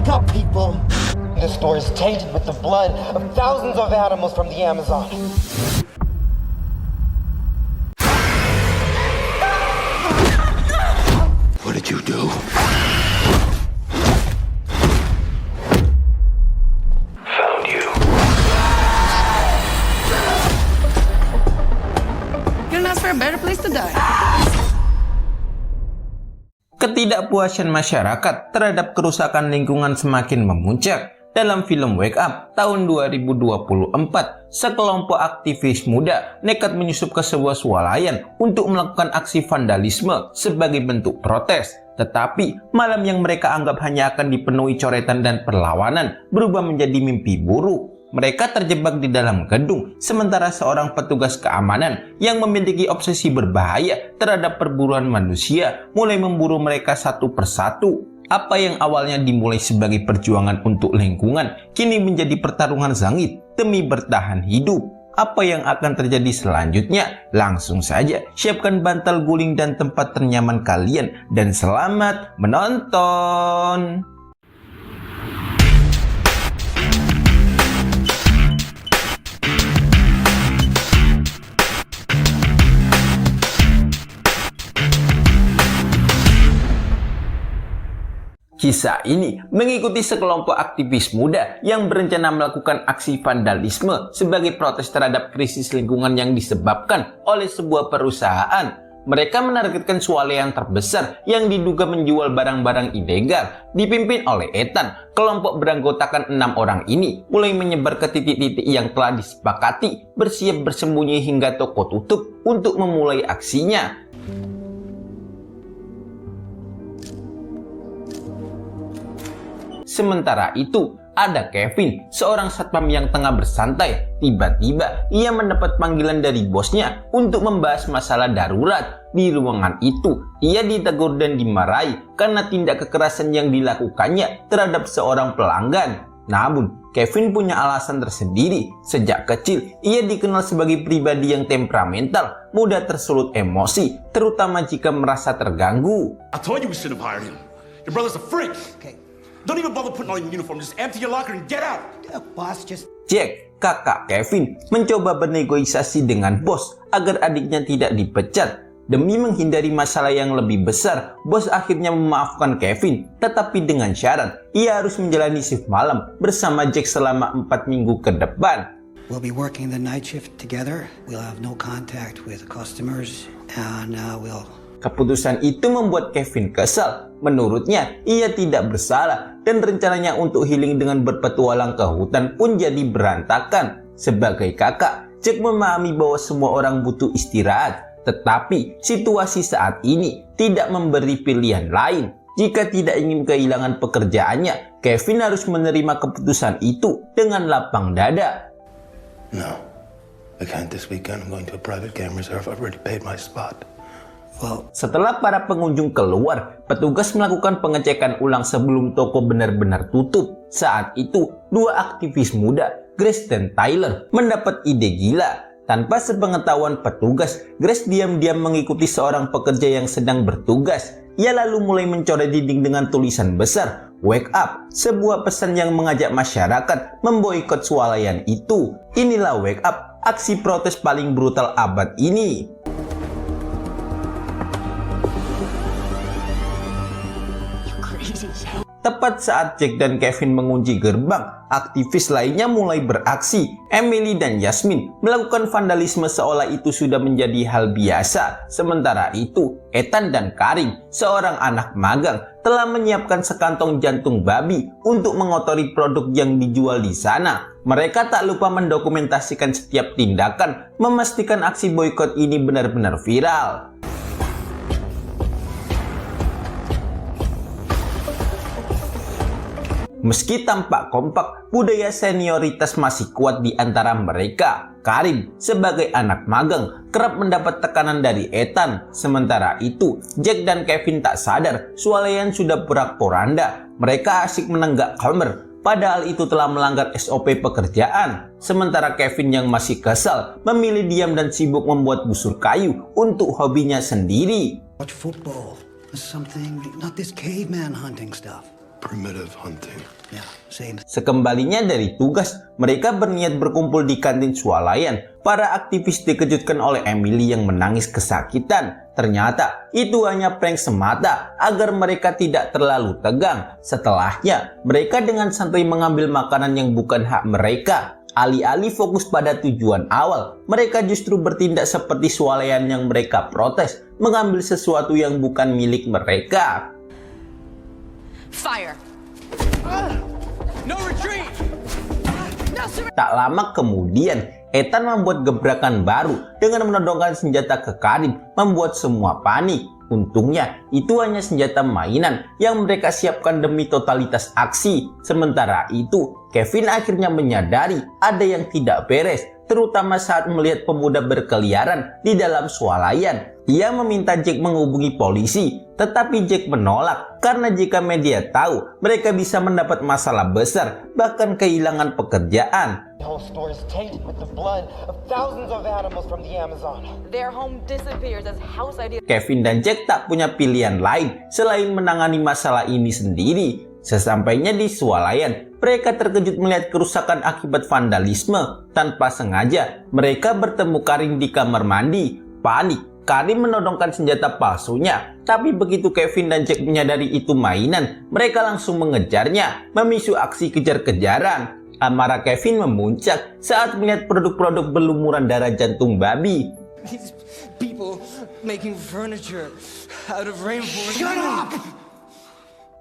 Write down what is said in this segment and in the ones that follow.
Wake up, people! This store is tainted with the blood of thousands of animals from the Amazon. What did you do? Found you. Couldn't ask for a better place to die. Ketidakpuasan masyarakat terhadap kerusakan lingkungan semakin memuncak. Dalam film Wake Up tahun 2024, sekelompok aktivis muda nekat menyusup ke sebuah swalayan untuk melakukan aksi vandalisme sebagai bentuk protes. Tetapi malam yang mereka anggap hanya akan dipenuhi coretan dan perlawanan berubah menjadi mimpi buruk. Mereka terjebak di dalam gedung, sementara seorang petugas keamanan yang memiliki obsesi berbahaya terhadap perburuan manusia mulai memburu mereka satu persatu. Apa yang awalnya dimulai sebagai perjuangan untuk lingkungan, kini menjadi pertarungan sengit demi bertahan hidup. Apa yang akan terjadi selanjutnya? Langsung saja siapkan bantal guling dan tempat ternyaman kalian, dan selamat menonton! Kisah ini mengikuti sekelompok aktivis muda yang berencana melakukan aksi vandalisme sebagai protes terhadap krisis lingkungan yang disebabkan oleh sebuah perusahaan. Mereka menargetkan swalayan terbesar yang diduga menjual barang-barang ilegal. Dipimpin oleh Ethan, kelompok beranggotakan 6 orang ini mulai menyebar ke titik-titik yang telah disepakati, bersiap bersembunyi hingga toko tutup untuk memulai aksinya. Sementara itu, ada Kevin, seorang satpam yang tengah bersantai. Tiba-tiba, ia mendapat panggilan dari bosnya untuk membahas masalah darurat. Di ruangan itu, ia ditegur dan dimarahi karena tindak kekerasan yang dilakukannya terhadap seorang pelanggan. Namun, Kevin punya alasan tersendiri. Sejak kecil, ia dikenal sebagai pribadi yang temperamental, mudah tersulut emosi, terutama jika merasa terganggu. I told you we shouldn't have hired him. Your brother's a freak. Okay. Don't even bother putting on your uniform. Just empty your locker and get out. Boss, just... Jack, kakak Kevin, mencoba bernegosiasi dengan bos agar adiknya tidak dipecat. Demi menghindari masalah yang lebih besar, bos akhirnya memaafkan Kevin, tetapi dengan syarat ia harus menjalani shift malam bersama Jack selama 4 minggu ke depan. We'll be working the night shift together. We'll have no contact with customers, and we'll... Keputusan itu membuat Kevin kesal. Menurutnya, ia tidak bersalah dan rencananya untuk healing dengan berpetualang ke hutan pun jadi berantakan. Sebagai kakak, Jack memahami bahwa semua orang butuh istirahat. Tetapi, situasi saat ini tidak memberi pilihan lain. Jika tidak ingin kehilangan pekerjaannya, Kevin harus menerima keputusan itu dengan lapang dada. No, I can't this weekend. I'm going to a private game reserve. I've already paid my spot. Setelah para pengunjung keluar, petugas melakukan pengecekan ulang sebelum toko benar-benar tutup. Saat itu, 2 aktivis muda, Grace dan Tyler, mendapat ide gila. Tanpa sepengetahuan petugas, Grace diam-diam mengikuti seorang pekerja yang sedang bertugas. Ia lalu mulai mencoret dinding dengan tulisan besar, "Wake Up", sebuah pesan yang mengajak masyarakat memboikot swalayan itu. Inilah Wake Up, aksi protes paling brutal abad ini. Tepat saat Jack dan Kevin mengunci gerbang, aktivis lainnya mulai beraksi. Emily dan Yasmin melakukan vandalisme seolah itu sudah menjadi hal biasa. Sementara itu, Ethan dan Karim, seorang anak magang, telah menyiapkan sekantong jantung babi untuk mengotori produk yang dijual di sana. Mereka tak lupa mendokumentasikan setiap tindakan, memastikan aksi boikot ini benar-benar viral. Meski tampak kompak, budaya senioritas masih kuat di antara mereka. Karim, sebagai anak magang, kerap mendapat tekanan dari Ethan. Sementara itu, Jack dan Kevin tak sadar swalayan sudah porak-poranda. Mereka asik menenggak Homer, padahal itu telah melanggar SOP pekerjaan. Sementara Kevin yang masih kesal, memilih diam dan sibuk membuat busur kayu untuk hobinya sendiri. Watch football. Something, not this caveman hunting stuff. primitive hunting. Yeah, same. Sekembalinya dari tugas, mereka berniat berkumpul di kantin swalayan. Para aktivis dikejutkan oleh Emily yang menangis kesakitan. Ternyata itu hanya prank semata agar mereka tidak terlalu tegang. Setelahnya, mereka dengan santai mengambil makanan yang bukan hak mereka. Alih-alih fokus pada tujuan awal, mereka justru bertindak seperti swalayan yang mereka protes, mengambil sesuatu yang bukan milik mereka. Fire. No retreat! Tak lama kemudian, Ethan membuat gebrakan baru dengan menodongkan senjata ke Karim, membuat semua panik. Untungnya, itu hanya senjata mainan yang mereka siapkan demi totalitas aksi. Sementara itu, Kevin akhirnya menyadari ada yang tidak beres, terutama saat melihat pemuda berkeliaran di dalam swalayan. Ia meminta Jack menghubungi polisi, tetapi Jack menolak karena jika media tahu, mereka bisa mendapat masalah besar, bahkan kehilangan pekerjaan. The whole store is tainted with the blood of thousands of animals from the Amazon. Their home disappears as house ideas. Kevin dan Jack tak punya pilihan lain selain menangani masalah ini sendiri. Sesampainya di swalayan, mereka terkejut melihat kerusakan akibat vandalisme. Tanpa sengaja, mereka bertemu Karim di kamar mandi. Panik, Karim menodongkan senjata palsunya. Tapi begitu Kevin dan Jack menyadari itu mainan, mereka langsung mengejarnya, memicu aksi kejar-kejaran. Amarah Kevin memuncak saat melihat produk-produk berlumuran darah jantung babi. These people making furniture out of rainforest. Shut up!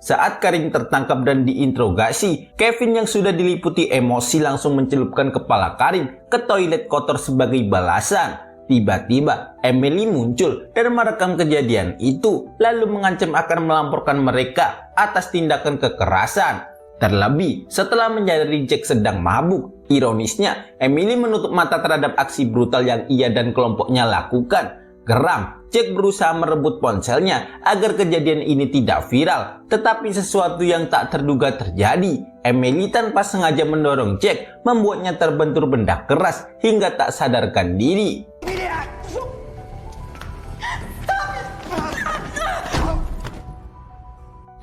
Saat Karim tertangkap dan diinterogasi, Kevin yang sudah diliputi emosi langsung mencelupkan kepala Karim ke toilet kotor sebagai balasan. Tiba-tiba, Emily muncul dan merekam kejadian itu, lalu mengancam akan melaporkan mereka atas tindakan kekerasan. Terlebih, setelah menyadari Jack sedang mabuk. Ironisnya, Emily menutup mata terhadap aksi brutal yang ia dan kelompoknya lakukan. Geram, Jack berusaha merebut ponselnya agar kejadian ini tidak viral. Tetapi sesuatu yang tak terduga terjadi. Emily tanpa sengaja mendorong Jack, membuatnya terbentur benda keras hingga tak sadarkan diri.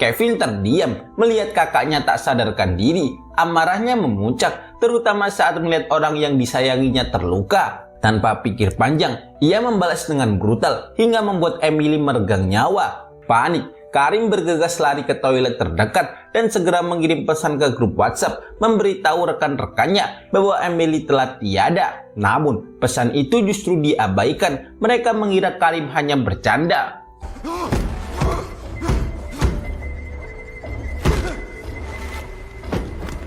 Kevin terdiam melihat kakaknya tak sadarkan diri. Amarahnya memuncak, terutama saat melihat orang yang disayanginya terluka. Tanpa pikir panjang, ia membalas dengan brutal hingga membuat Emily meregang nyawa. Panik, Karim bergegas lari ke toilet terdekat dan segera mengirim pesan ke grup WhatsApp memberitahu rekan-rekannya bahwa Emily telah tiada. Namun, pesan itu justru diabaikan. Mereka mengira Karim hanya bercanda.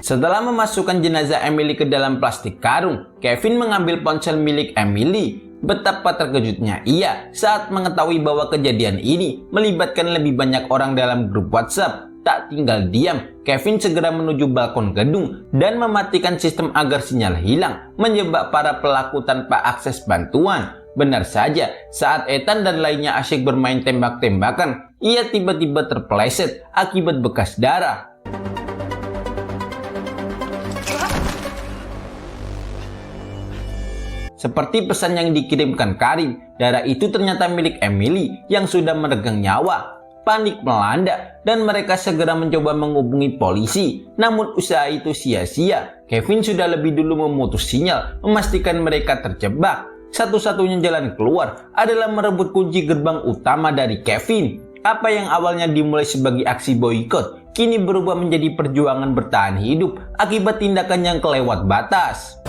Setelah memasukkan jenazah Emily ke dalam plastik karung, Kevin mengambil ponsel milik Emily. Betapa terkejutnya ia saat mengetahui bahwa kejadian ini melibatkan lebih banyak orang dalam grup WhatsApp. Tak tinggal diam, Kevin segera menuju balkon gedung dan mematikan sistem agar sinyal hilang, menjebak para pelaku tanpa akses bantuan. Benar saja, saat Ethan dan lainnya asyik bermain tembak-tembakan, ia tiba-tiba terpeleset akibat bekas darah. Seperti pesan yang dikirimkan Karim, darah itu ternyata milik Emily yang sudah meregang nyawa. Panik melanda dan mereka segera mencoba menghubungi polisi. Namun usaha itu sia-sia. Kevin sudah lebih dulu memutus sinyal, memastikan mereka terjebak. Satu-satunya jalan keluar adalah merebut kunci gerbang utama dari Kevin. Apa yang awalnya dimulai sebagai aksi boikot, kini berubah menjadi perjuangan bertahan hidup akibat tindakan yang kelewat batas.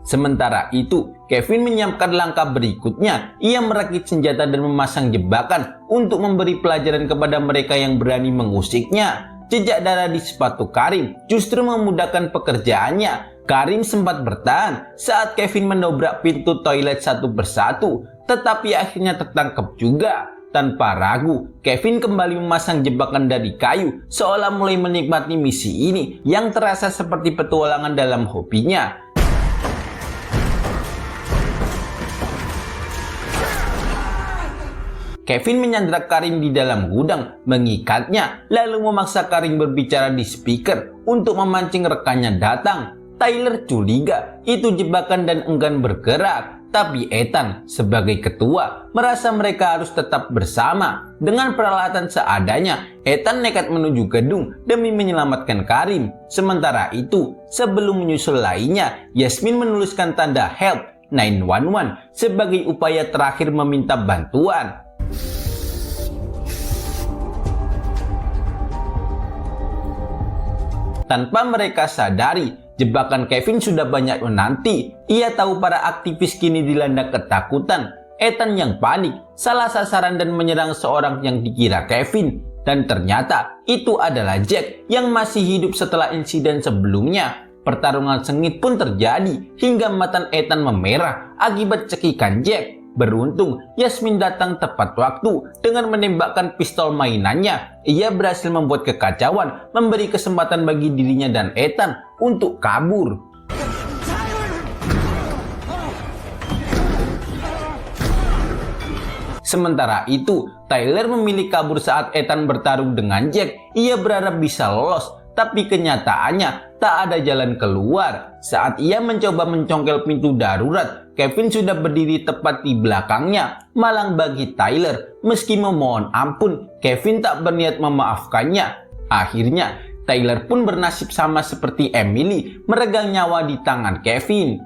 Sementara itu, Kevin menyiapkan langkah berikutnya. Ia merakit senjata dan memasang jebakan untuk memberi pelajaran kepada mereka yang berani mengusiknya. Jejak darah di sepatu Karim justru memudahkan pekerjaannya. Karim sempat bertahan saat Kevin mendobrak pintu toilet satu persatu, tetapi akhirnya tertangkap juga. Tanpa ragu, Kevin kembali memasang jebakan dari kayu, seolah mulai menikmati misi ini yang terasa seperti petualangan dalam hobinya. Kevin menyandra Karim di dalam gudang, mengikatnya, lalu memaksa Karim berbicara di speaker untuk memancing rekannya datang. Tyler curiga itu jebakan dan enggan bergerak. Tapi Ethan sebagai ketua merasa mereka harus tetap bersama. Dengan peralatan seadanya, Ethan nekat menuju gedung demi menyelamatkan Karim. Sementara itu, sebelum menyusul lainnya, Yasmin menuliskan tanda help 911 sebagai upaya terakhir meminta bantuan. Tanpa mereka sadari, jebakan Kevin sudah banyak menanti. Ia tahu para aktivis kini dilanda ketakutan. Ethan yang panik, salah sasaran dan menyerang seorang yang dikira Kevin. Dan ternyata itu adalah Jack yang masih hidup setelah insiden sebelumnya. Pertarungan sengit pun terjadi hingga mata Ethan memerah akibat cekikan Jack. Beruntung, Yasmin datang tepat waktu dengan menembakkan pistol mainannya. Ia berhasil membuat kekacauan, memberi kesempatan bagi dirinya dan Ethan untuk kabur. Sementara itu, Tyler memilih kabur saat Ethan bertarung dengan Jack. Ia berharap bisa lolos, tapi kenyataannya tak ada jalan keluar. Saat ia mencoba mencongkel pintu darurat, Kevin sudah berdiri tepat di belakangnya. Malang bagi Tyler, meski memohon ampun, Kevin tak berniat memaafkannya. Akhirnya, Tyler pun bernasib sama seperti Emily, meregang nyawa di tangan Kevin.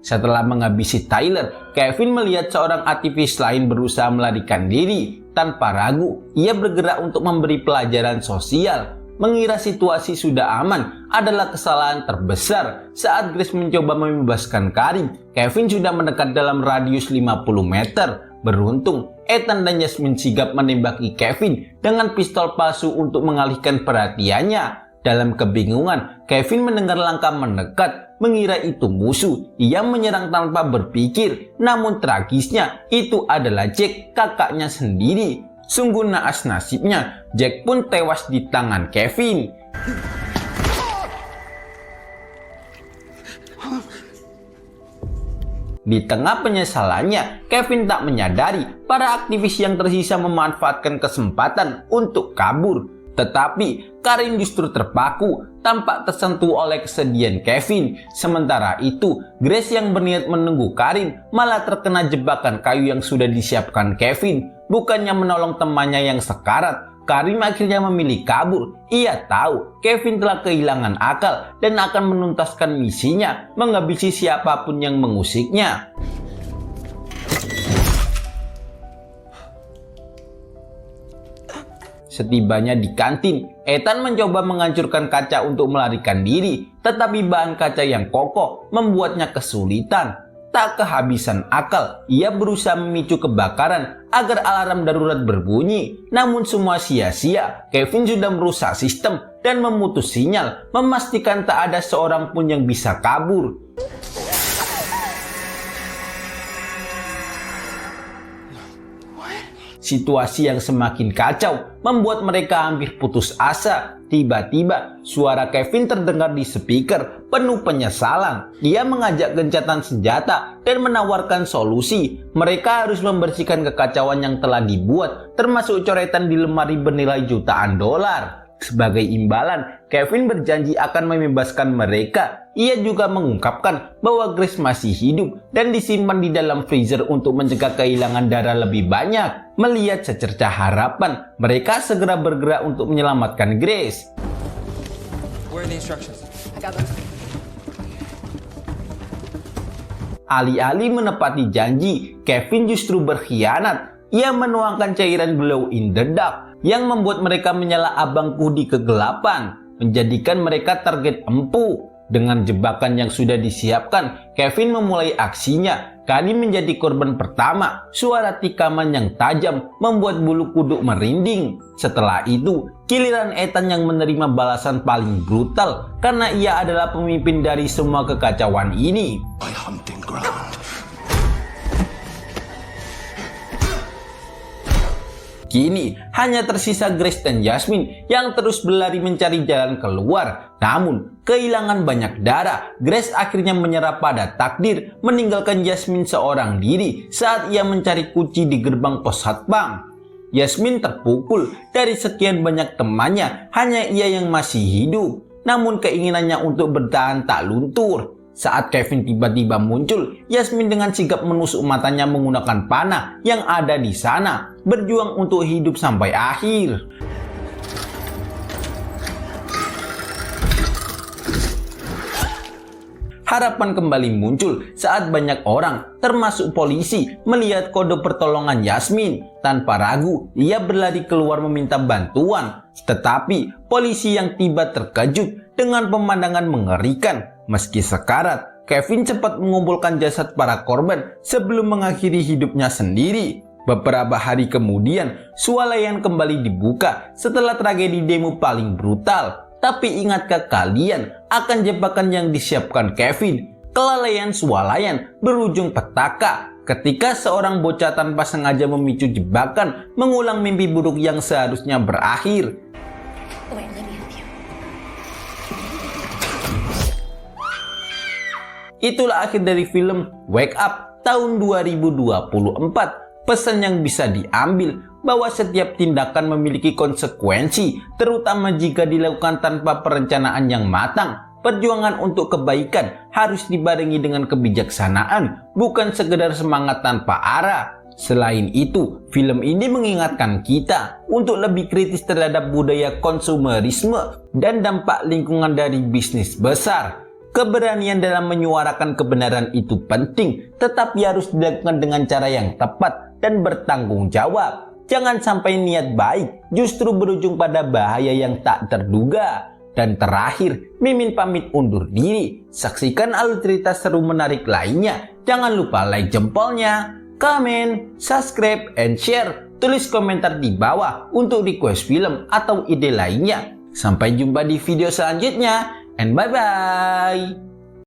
Setelah menghabisi Tyler, Kevin melihat seorang aktivis lain berusaha melarikan diri. Tanpa ragu, ia bergerak untuk memberi pelajaran sosial. Mengira situasi sudah aman adalah kesalahan terbesar. Saat Grace mencoba membebaskan Karim, Kevin sudah mendekat dalam radius 50 meter. Beruntung, Ethan dan Yasmin sigap menembaki Kevin dengan pistol palsu untuk mengalihkan perhatiannya. Dalam kebingungan, Kevin mendengar langkah mendekat, mengira itu musuh. Ia menyerang tanpa berpikir, namun tragisnya itu adalah Jack, kakaknya sendiri. Sungguh naas nasibnya, Jack pun tewas di tangan Kevin. Di tengah penyesalannya, Kevin tak menyadari para aktivis yang tersisa memanfaatkan kesempatan untuk kabur. Tetapi Karim justru terpaku, tampak tersentuh oleh kesedihan Kevin. Sementara itu, Grace yang berniat menunggu Karim malah terkena jebakan kayu yang sudah disiapkan Kevin. Bukannya menolong temannya yang sekarat, Karim akhirnya memilih kabur. Ia tahu Kevin telah kehilangan akal dan akan menuntaskan misinya, menghabisi siapapun yang mengusiknya. Setibanya di kantin, Ethan mencoba menghancurkan kaca untuk melarikan diri, tetapi bahan kaca yang kokoh membuatnya kesulitan. Tak kehabisan akal, ia berusaha memicu kebakaran agar alarm darurat berbunyi. Namun semua sia-sia, Kevin sudah merusak sistem dan memutus sinyal, memastikan tak ada seorang pun yang bisa kabur. Situasi yang semakin kacau membuat mereka hampir putus asa. Tiba-tiba suara Kevin terdengar di speaker penuh penyesalan. Dia mengajak gencatan senjata dan menawarkan solusi. Mereka harus membersihkan kekacauan yang telah dibuat, termasuk coretan di lemari bernilai jutaan dolar. Sebagai imbalan, Kevin berjanji akan membebaskan mereka. Ia juga mengungkapkan bahwa Grace masih hidup dan disimpan di dalam freezer untuk mencegah kehilangan darah lebih banyak. Melihat secercah harapan, mereka segera bergerak untuk menyelamatkan Grace. Where are the instructions? I got them. Alih-alih menepati janji, Kevin justru berkhianat. Ia menuangkan cairan glow in the dark yang membuat mereka menyala abangku di kegelapan, menjadikan mereka target empuk. Dengan jebakan yang sudah disiapkan, Kevin memulai aksinya. Karim menjadi korban pertama. Suara tikaman yang tajam membuat bulu kuduk merinding. Setelah itu, giliran Ethan yang menerima balasan paling brutal karena ia adalah pemimpin dari semua kekacauan ini. My hunting ground. Kini hanya tersisa Grace dan Yasmin yang terus berlari mencari jalan keluar. Namun kehilangan banyak darah, Grace akhirnya menyerah pada takdir, meninggalkan Yasmin seorang diri saat ia mencari kunci di gerbang pos satpam. Yasmin terpukul dari sekian banyak temannya, hanya ia yang masih hidup. Namun keinginannya untuk bertahan tak luntur. Saat Kevin tiba-tiba muncul, Yasmin dengan sigap menusuk matanya menggunakan panah yang ada di sana, berjuang untuk hidup sampai akhir. Harapan kembali muncul saat banyak orang, termasuk polisi, melihat kode pertolongan Yasmin. Tanpa ragu, ia berlari keluar meminta bantuan. Tetapi polisi yang tiba terkejut dengan pemandangan mengerikan. Meski sekarat, Kevin cepat mengumpulkan jasad para korban sebelum mengakhiri hidupnya sendiri. Beberapa hari kemudian, swalayan kembali dibuka setelah tragedi demo paling brutal. Tapi ingatkah kalian akan jebakan yang disiapkan Kevin? Kelalaian swalayan berujung petaka ketika seorang bocah tanpa sengaja memicu jebakan mengulang mimpi buruk yang seharusnya berakhir. Itulah akhir dari film Wake Up tahun 2024. Pesan yang bisa diambil bahwa setiap tindakan memiliki konsekuensi, terutama jika dilakukan tanpa perencanaan yang matang. Perjuangan untuk kebaikan harus dibarengi dengan kebijaksanaan, bukan sekedar semangat tanpa arah. Selain itu, film ini mengingatkan kita untuk lebih kritis terhadap budaya konsumerisme dan dampak lingkungan dari bisnis besar. Keberanian dalam menyuarakan kebenaran itu penting, tetapi harus dilakukan dengan cara yang tepat dan bertanggung jawab. Jangan sampai niat baik justru berujung pada bahaya yang tak terduga. Dan terakhir, Mimin pamit undur diri. Saksikan alur cerita seru menarik lainnya. Jangan lupa like jempolnya, komen, subscribe, and share. Tulis komentar di bawah untuk request film atau ide lainnya. Sampai jumpa di video selanjutnya, and bye-bye.